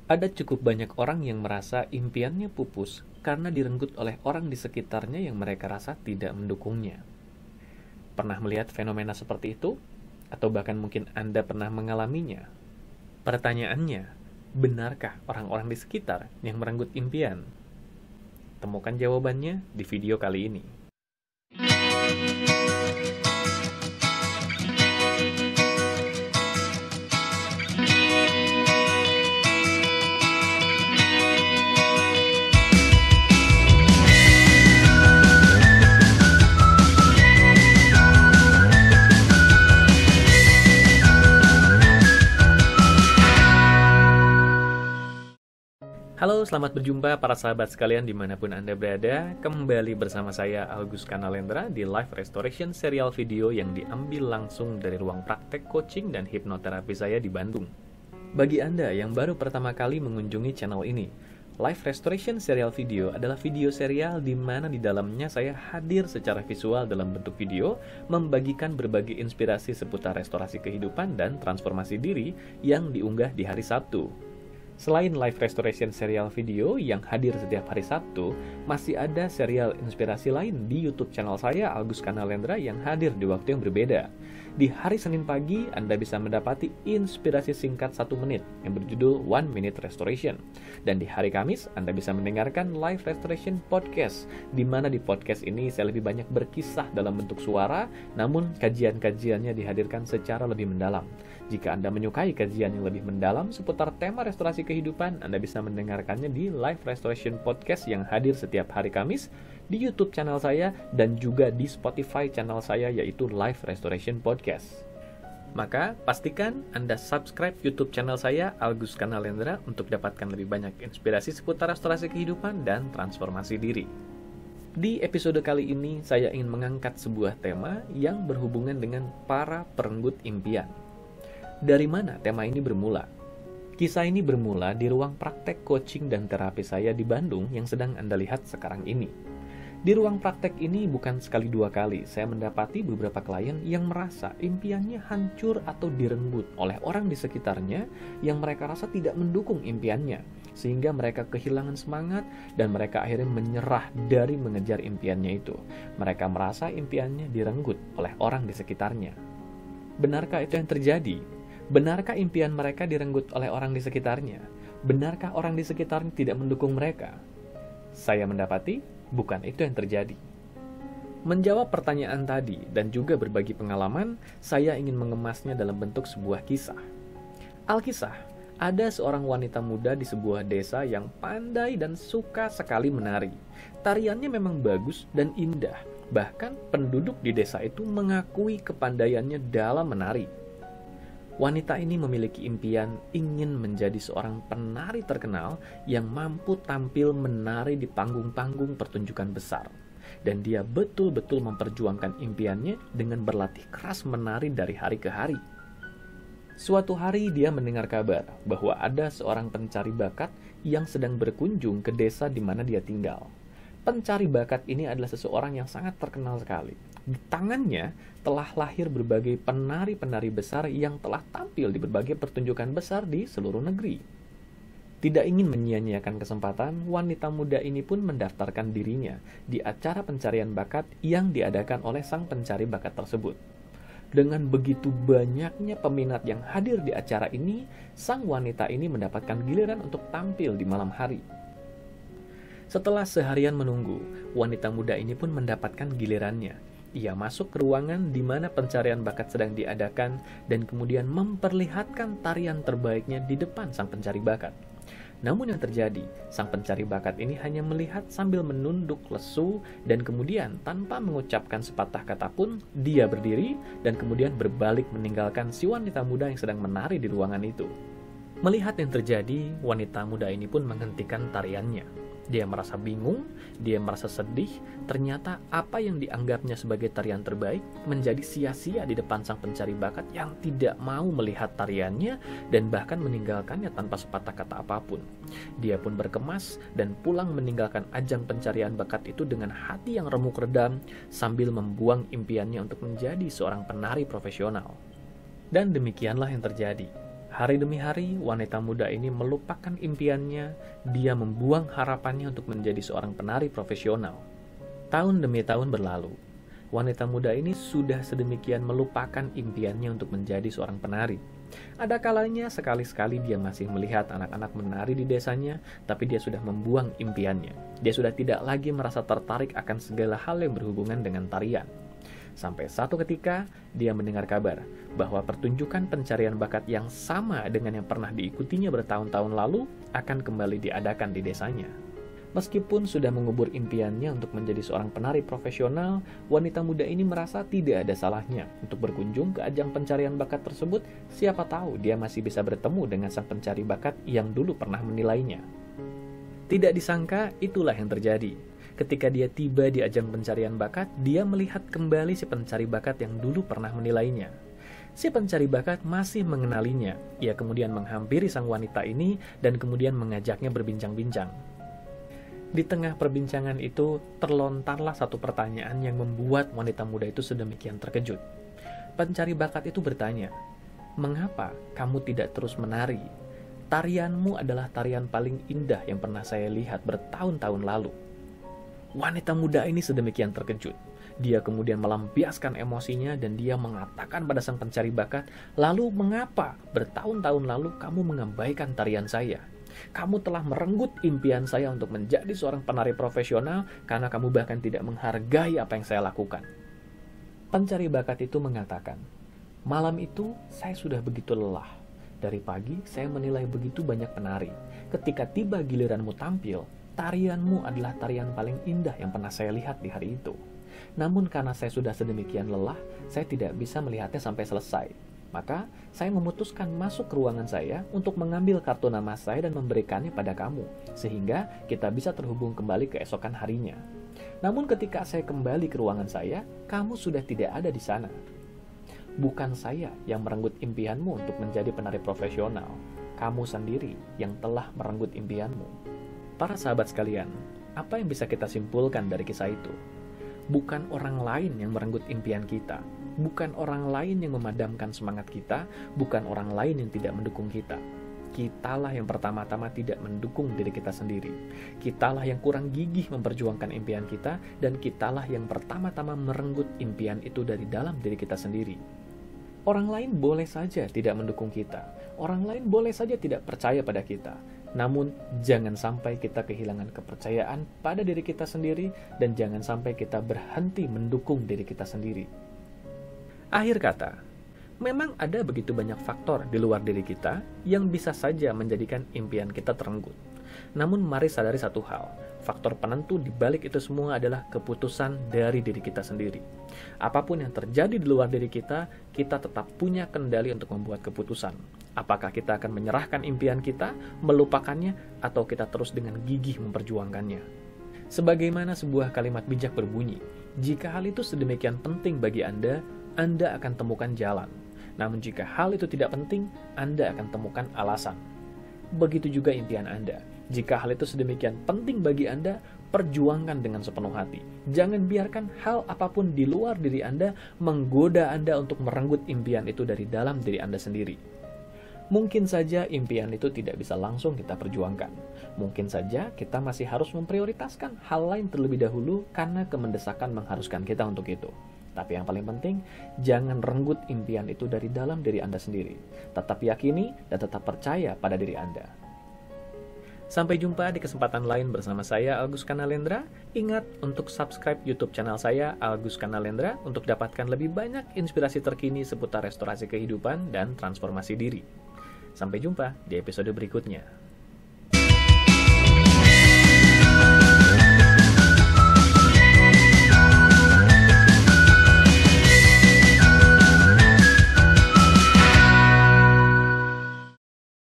Ada cukup banyak orang yang merasa impiannya pupus karena direnggut oleh orang di sekitarnya yang mereka rasa tidak mendukungnya. Pernah melihat fenomena seperti itu? Atau bahkan mungkin Anda pernah mengalaminya? Pertanyaannya, benarkah orang-orang di sekitar yang merenggut impian? Temukan jawabannya di video kali ini. Halo, selamat berjumpa para sahabat sekalian dimanapun Anda berada. Kembali bersama saya Agus Kanalendra di Live Restoration serial video yang diambil langsung dari ruang praktek coaching dan hipnoterapi saya di Bandung. Bagi Anda yang baru pertama kali mengunjungi channel ini, Live Restoration serial video adalah video serial di mana di dalamnya saya hadir secara visual dalam bentuk video, membagikan berbagai inspirasi seputar restorasi kehidupan dan transformasi diri yang diunggah di hari Sabtu. Selain Live Restoration serial video yang hadir setiap hari Sabtu, masih ada serial inspirasi lain di YouTube channel saya, Agus Kanalendra, yang hadir di waktu yang berbeda. Di hari Senin pagi, Anda bisa mendapati inspirasi singkat 1 menit yang berjudul 1 Minute Restoration. Dan di hari Kamis, Anda bisa mendengarkan Live Restoration Podcast, di mana di podcast ini saya lebih banyak berkisah dalam bentuk suara, namun kajian-kajiannya dihadirkan secara lebih mendalam. Jika Anda menyukai kajian yang lebih mendalam seputar tema restorasi kehidupan, Anda bisa mendengarkannya di Live Restoration Podcast yang hadir setiap hari Kamis di YouTube channel saya dan juga di Spotify channel saya, yaitu Live Restoration Podcast. Maka pastikan Anda subscribe YouTube channel saya, Agus Kanalendra, untuk dapatkan lebih banyak inspirasi seputar restorasi kehidupan dan transformasi diri. Di episode kali ini, saya ingin mengangkat sebuah tema yang berhubungan dengan para perenggut impian. Dari mana tema ini bermula? Kisah ini bermula di ruang praktek coaching dan terapi saya di Bandung yang sedang Anda lihat sekarang ini. Di ruang praktek ini bukan sekali dua kali saya mendapati beberapa klien yang merasa impiannya hancur atau direnggut oleh orang di sekitarnya yang mereka rasa tidak mendukung impiannya, sehingga mereka kehilangan semangat dan mereka akhirnya menyerah dari mengejar impiannya itu. Mereka merasa impiannya direnggut oleh orang di sekitarnya. Benarkah itu yang terjadi? Benarkah impian mereka direnggut oleh orang di sekitarnya? Benarkah orang di sekitarnya tidak mendukung mereka? Saya mendapati bukan itu yang terjadi. Menjawab pertanyaan tadi dan juga berbagi pengalaman, saya ingin mengemasnya dalam bentuk sebuah kisah. Alkisah, ada seorang wanita muda di sebuah desa yang pandai dan suka sekali menari. Tariannya memang bagus dan indah. Bahkan penduduk di desa itu mengakui kepandaiannya dalam menari. Wanita ini memiliki impian ingin menjadi seorang penari terkenal yang mampu tampil menari di panggung-panggung pertunjukan besar. Dan dia betul-betul memperjuangkan impiannya dengan berlatih keras menari dari hari ke hari. Suatu hari dia mendengar kabar bahwa ada seorang pencari bakat yang sedang berkunjung ke desa di mana dia tinggal. Pencari bakat ini adalah seseorang yang sangat terkenal sekali. Di tangannya telah lahir berbagai penari-penari besar yang telah tampil di berbagai pertunjukan besar di seluruh negeri. Tidak ingin menyia-nyiakan kesempatan, wanita muda ini pun mendaftarkan dirinya di acara pencarian bakat yang diadakan oleh sang pencari bakat tersebut. Dengan begitu banyaknya peminat yang hadir di acara ini, sang wanita ini mendapatkan giliran untuk tampil di malam hari. Setelah seharian menunggu, wanita muda ini pun mendapatkan gilirannya. Ia masuk ke ruangan di mana pencarian bakat sedang diadakan dan kemudian memperlihatkan tarian terbaiknya di depan sang pencari bakat. Namun yang terjadi, sang pencari bakat ini hanya melihat sambil menunduk lesu dan kemudian tanpa mengucapkan sepatah kata pun, dia berdiri dan kemudian berbalik meninggalkan si wanita muda yang sedang menari di ruangan itu. Melihat yang terjadi, wanita muda ini pun menghentikan tariannya. Dia merasa bingung, dia merasa sedih, ternyata apa yang dianggapnya sebagai tarian terbaik menjadi sia-sia di depan sang pencari bakat yang tidak mau melihat tariannya dan bahkan meninggalkannya tanpa sepatah kata apapun. Dia pun berkemas dan pulang meninggalkan ajang pencarian bakat itu dengan hati yang remuk redam sambil membuang impiannya untuk menjadi seorang penari profesional. Dan demikianlah yang terjadi. Hari demi hari, wanita muda ini melupakan impiannya, dia membuang harapannya untuk menjadi seorang penari profesional. Tahun demi tahun berlalu, wanita muda ini sudah sedemikian melupakan impiannya untuk menjadi seorang penari. Ada kalanya sekali-sekali dia masih melihat anak-anak menari di desanya, tapi dia sudah membuang impiannya. Dia sudah tidak lagi merasa tertarik akan segala hal yang berhubungan dengan tarian. Sampai satu ketika, dia mendengar kabar bahwa pertunjukan pencarian bakat yang sama dengan yang pernah diikutinya bertahun-tahun lalu akan kembali diadakan di desanya. Meskipun sudah mengubur impiannya untuk menjadi seorang penari profesional, wanita muda ini merasa tidak ada salahnya untuk berkunjung ke ajang pencarian bakat tersebut. Siapa tahu dia masih bisa bertemu dengan sang pencari bakat yang dulu pernah menilainya. Tidak disangka, itulah yang terjadi. Ketika dia tiba di ajang pencarian bakat, dia melihat kembali si pencari bakat yang dulu pernah menilainya. Si pencari bakat masih mengenalinya. Ia kemudian menghampiri sang wanita ini dan kemudian mengajaknya berbincang-bincang. Di tengah perbincangan itu, terlontarlah satu pertanyaan yang membuat wanita muda itu sedemikian terkejut. Pencari bakat itu bertanya, "Mengapa kamu tidak terus menari? Tarianmu adalah tarian paling indah yang pernah saya lihat bertahun-tahun lalu." Wanita muda ini sedemikian terkejut. Dia kemudian melampiaskan emosinya dan dia mengatakan pada sang pencari bakat, "Lalu mengapa bertahun-tahun lalu kamu mengabaikan tarian saya? Kamu telah merenggut impian saya untuk menjadi seorang penari profesional karena kamu bahkan tidak menghargai apa yang saya lakukan." Pencari bakat itu mengatakan, "Malam itu saya sudah begitu lelah. Dari pagi saya menilai begitu banyak penari. Ketika tiba giliranmu tampil, tarianmu adalah tarian paling indah yang pernah saya lihat di hari itu. Namun karena saya sudah sedemikian lelah, saya tidak bisa melihatnya sampai selesai. Maka saya memutuskan masuk ke ruangan saya untuk mengambil kartu nama saya dan memberikannya pada kamu, sehingga kita bisa terhubung kembali keesokan harinya. Namun ketika saya kembali ke ruangan saya, kamu sudah tidak ada di sana. Bukan saya yang merenggut impianmu untuk menjadi penari profesional. Kamu sendiri yang telah merenggut impianmu." Para sahabat sekalian, apa yang bisa kita simpulkan dari kisah itu? Bukan orang lain yang merenggut impian kita, bukan orang lain yang memadamkan semangat kita, bukan orang lain yang tidak mendukung kita. Kitalah yang pertama-tama tidak mendukung diri kita sendiri. Kitalah yang kurang gigih memperjuangkan impian kita, dan kitalah yang pertama-tama merenggut impian itu dari dalam diri kita sendiri. Orang lain boleh saja tidak mendukung kita, orang lain boleh saja tidak percaya pada kita. Namun, jangan sampai kita kehilangan kepercayaan pada diri kita sendiri dan jangan sampai kita berhenti mendukung diri kita sendiri. Akhir kata, memang ada begitu banyak faktor di luar diri kita yang bisa saja menjadikan impian kita terenggut. Namun mari sadari satu hal, faktor penentu di balik itu semua adalah keputusan dari diri kita sendiri. Apapun yang terjadi di luar diri kita, kita tetap punya kendali untuk membuat keputusan. Apakah kita akan menyerahkan impian kita, melupakannya, atau kita terus dengan gigih memperjuangkannya? Sebagaimana sebuah kalimat bijak berbunyi, jika hal itu sedemikian penting bagi Anda akan temukan jalan. Namun jika hal itu tidak penting, Anda akan temukan alasan. Begitu juga impian Anda. Jika hal itu sedemikian penting bagi Anda, perjuangkan dengan sepenuh hati. Jangan biarkan hal apapun di luar diri Anda menggoda Anda untuk merenggut impian itu dari dalam diri Anda sendiri. Mungkin saja impian itu tidak bisa langsung kita perjuangkan. Mungkin saja kita masih harus memprioritaskan hal lain terlebih dahulu karena kemendesakan mengharuskan kita untuk itu. Tapi yang paling penting, jangan renggut impian itu dari dalam diri Anda sendiri. Tetap yakini dan tetap percaya pada diri Anda. Sampai jumpa di kesempatan lain bersama saya, Algus Kanalendra. Ingat untuk subscribe YouTube channel saya, Algus Kanalendra, untuk dapatkan lebih banyak inspirasi terkini seputar restorasi kehidupan dan transformasi diri. Sampai jumpa di episode berikutnya.